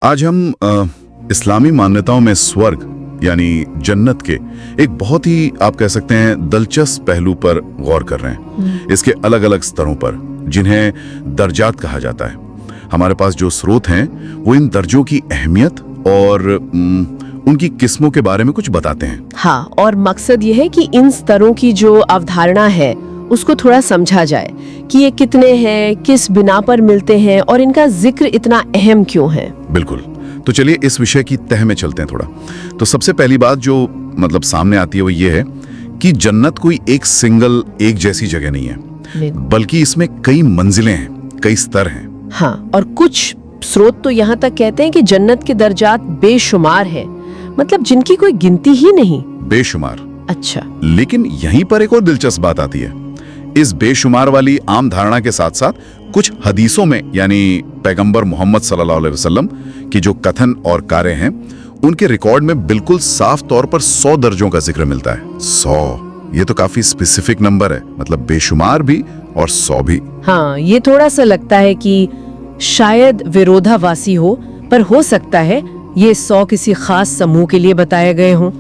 आज हम इस्लामी मान्यताओं में स्वर्ग यानी जन्नत के एक बहुत ही आप कह सकते हैं दिलचस्प पहलू पर गौर कर रहे हैं। इसके अलग अलग स्तरों पर जिन्हें दर्जात कहा जाता है। हमारे पास जो स्रोत हैं वो इन दर्जों की अहमियत और उनकी किस्मों के बारे में कुछ बताते हैं। हाँ, और मकसद ये है कि इन स्तरों की जो अवधारणा है उसको थोड़ा समझा जाए कि ये कितने हैं, किस बिना पर मिलते हैं और इनका जिक्र इतना अहम क्यों है। बिल्कुल, तो चलिए इस विषय की तह में चलते हैं थोड़ा। तो सबसे पहली बात जो मतलब सामने आती है वो ये है कि जन्नत कोई एक सिंगल एक जैसी जगह नहीं है, बल्कि इसमें कई मंजिलें हैं, कई स्तर हैं। हाँ, और कुछ स्रोत तो यहाँ तक कहते हैं कि जन्नत के दर्जात बेशुमार हैं, मतलब जिनकी कोई गिनती ही नहीं। बेशुमार। अच्छा, लेकिन यहीं पर एक और दिलचस्प बात आती है। इस बेशुमार वाली आम धारणा के साथ साथ कुछ हदीसों में यानी पैगंबर मोहम्मद सल्लल्लाहु अलैहि वसल्लम की जो कथन और कार्य हैं उनके रिकॉर्ड में बिल्कुल साफ तौर पर 100 दर्जों का जिक्र मिलता है। 100, ये तो काफी स्पेसिफिक नंबर है, मतलब बेशुमार भी और 100 भी। हाँ, ये थोड़ा सा लगता है कि शायद विरोधाभासी हो, पर हो सकता है ये 100 किसी खास समूह के लिए बताए गए हों।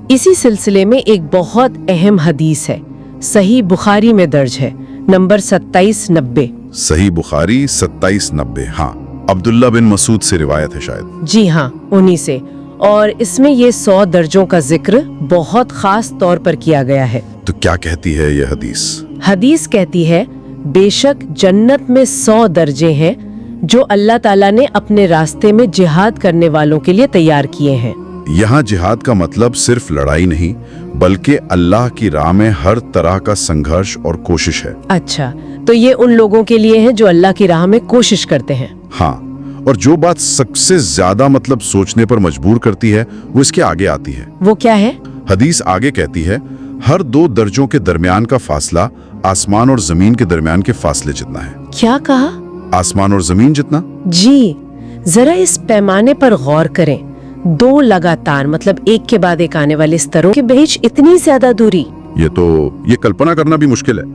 इसी सिलसिले में एक बहुत अहम हदीस है, सही बुखारी में दर्ज है, नंबर 2790। सही बुखारी 2790। हाँ, अब्दुल्ला बिन मसूद से रिवायत है शायद। जी हाँ, उन्हीं से। और इसमें ये 100 दर्जों का जिक्र बहुत खास तौर पर किया गया है। तो क्या कहती है ये हदीस? हदीस कहती है, बेशक जन्नत में 100 दर्जे हैं जो अल्लाह ताला ने अपने रास्ते में जिहाद करने वालों के लिए तैयार किए हैं। यहाँ जिहाद का मतलब सिर्फ लड़ाई नहीं, बल्कि अल्लाह की राह में हर तरह का संघर्ष और कोशिश है। अच्छा, तो ये उन लोगों के लिए है जो अल्लाह की राह में कोशिश करते हैं। हाँ, और जो बात सबसे ज्यादा मतलब सोचने पर मजबूर करती है वो इसके आगे आती है। वो क्या है? हदीस आगे कहती है, हर 2 दर्जों के दरमियान का फासला आसमान और जमीन के दरमियान के फासले जितना है। क्या कहा? आसमान और जमीन जितना। जी, जरा इस पैमाने पर गौर करें। 2 लगातार मतलब एक के बाद एक आने वाले स्तरों के बीच इतनी ज्यादा दूरी, ये कल्पना करना भी मुश्किल है।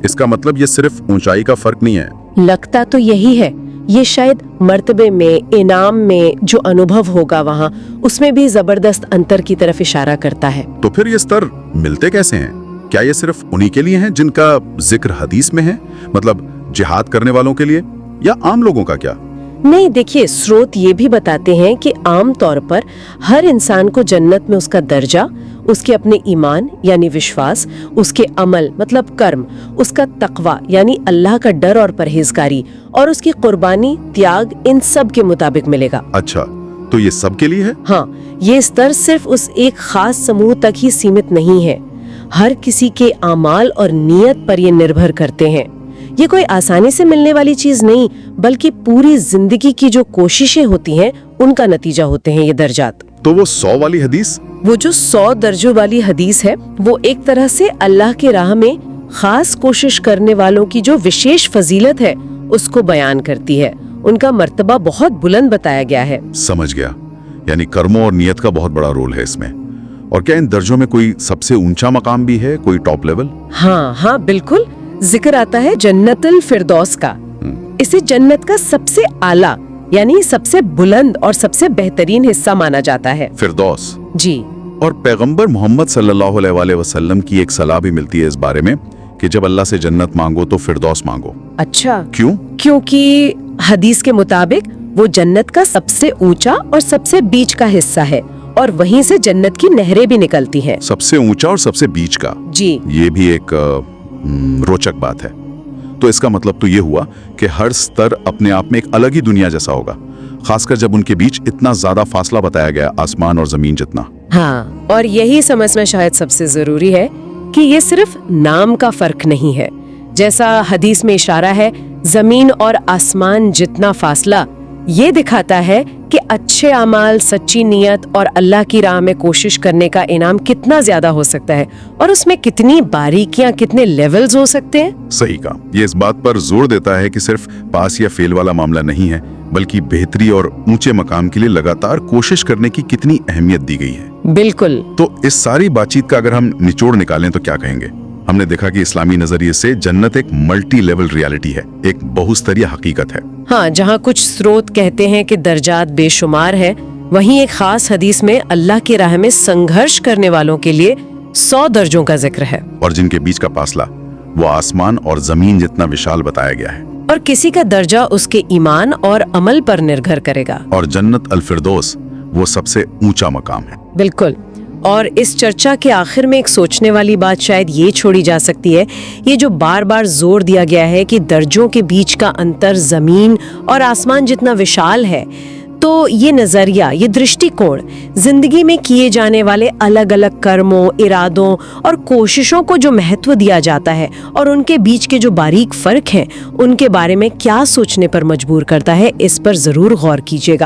इसका मतलब ये सिर्फ ऊंचाई का फर्क नहीं है। लगता तो यही है। ये शायद मर्तबे में, इनाम में जो अनुभव होगा वहाँ, उसमें भी जबरदस्त अंतर की तरफ इशारा करता है। तो फिर ये स्तर मिलते कैसे हैं? क्या ये सिर्फ उन्हीं के लिए हैं जिनका जिक्र हदीस में है, मतलब जिहाद करने वालों के लिए, या आम लोगों का क्या? नहीं, देखिए, स्रोत ये भी बताते हैं कि आम तौर पर हर इंसान को जन्नत में उसका दर्जा, उसके अपने ईमान यानी विश्वास, उसके अमल मतलब कर्म, उसका तकवा यानी अल्लाह का डर और परहेजगारी, और उसकी कुर्बानी, त्याग, इन सब के मुताबिक मिलेगा। अच्छा, तो ये सब के लिए है? हाँ, ये स्तर सिर्फ उस एक खास समूह तक ही सीमित नहीं है। हर किसी के आमाल और नियत पर ये निर्भर करते हैं। ये कोई आसानी से मिलने वाली चीज नहीं, बल्कि पूरी जिंदगी की जो कोशिशें होती हैं उनका नतीजा होते हैं ये दर्जात। तो वो 100 वाली हदीस? वो जो 100 दर्जों वाली हदीस है वो एक तरह से अल्लाह के राह में खास कोशिश करने वालों की जो विशेष फजीलत है उसको बयान करती है। उनका मर्तबा बहुत बुलंद बताया गया है। समझ गया, यानी कर्मों और नियत का बहुत बड़ा रोल है इसमें। और क्या इन दर्जों में कोई सबसे ऊंचा मकाम भी है, कोई टॉप लेवल? हाँ, बिल्कुल। जिक्र आता है जन्नतुल फिरदौस का। इसे जन्नत का सबसे आला यानी सबसे बुलंद और सबसे बेहतरीन हिस्सा माना जाता है। फिरदौस जी। और पैगंबर मोहम्मद सल्लल्लाहु अलैहि वसल्लम की एक सलाह भी मिलती है इस बारे में कि जब अल्लाह से जन्नत मांगो तो फिरदौस मांगो। अच्छा, क्यों? क्योंकि हदीस के मुताबिक वो जन्नत का सबसे ऊंचा और सबसे बीच का हिस्सा है और वहीं से जन्नत की नहरें भी निकलती हैं। सबसे ऊंचा और सबसे बीच का। जी। ये भी एक रोचक बात है। तो इसका मतलब तो ये हुआ कि हर स्तर अपने आप में एक अलग ही दुनिया जैसा होगा, खासकर जब उनके बीच इतना ज्यादा फासला बताया गया, आसमान और जमीन जितना। हाँ, और यही समझना शायद सबसे जरूरी है कि ये सिर्फ नाम का फर्क नहीं है। जैसा हदीस में इशारा है, जमीन और आसमान जितना फासला, ये दिखाता है कि अच्छे अमाल, सच्ची नियत और अल्लाह की राह में कोशिश करने का इनाम कितना ज्यादा हो सकता है और उसमें कितनी बारीकियां, कितने लेवल्स हो सकते हैं। सही कहा। ये इस बात पर जोर देता है कि सिर्फ पास या फेल वाला मामला नहीं है, बल्कि बेहतरी और ऊंचे मकाम के लिए लगातार कोशिश करने की कितनी अहमियत दी गई है। बिल्कुल। तो इस सारी बातचीत का अगर हम निचोड़ निकालें तो क्या कहेंगे? हमने देखा कि इस्लामी नजरिए से जन्नत एक मल्टी लेवल रियलिटी है, एक बहुस्तरीय हकीकत है। हाँ, जहाँ कुछ स्रोत कहते हैं कि दर्जात बेशुमार है, वहीं एक खास हदीस में अल्लाह की राह में संघर्ष करने वालों के लिए 100 दर्जों का जिक्र है, और जिनके बीच का फासला वो आसमान और जमीन जितना विशाल बताया गया है। और किसी का दर्जा उसके ईमान और अमल पर निर्भर करेगा। और जन्नत अल फिरदौस वो सबसे ऊंचा मकाम है। बिल्कुल। और इस चर्चा के आखिर में एक सोचने वाली बात शायद ये छोड़ी जा सकती है, ये जो बार बार जोर दिया गया है कि दर्जों के बीच का अंतर जमीन और आसमान जितना विशाल है, तो ये नजरिया, ये दृष्टिकोण जिंदगी में किए जाने वाले अलग अलग कर्मों, इरादों और कोशिशों को जो महत्व दिया जाता है और उनके बीच के जो बारीक फर्क हैं, उनके बारे में क्या सोचने पर मजबूर करता है, इस पर जरूर गौर कीजिएगा।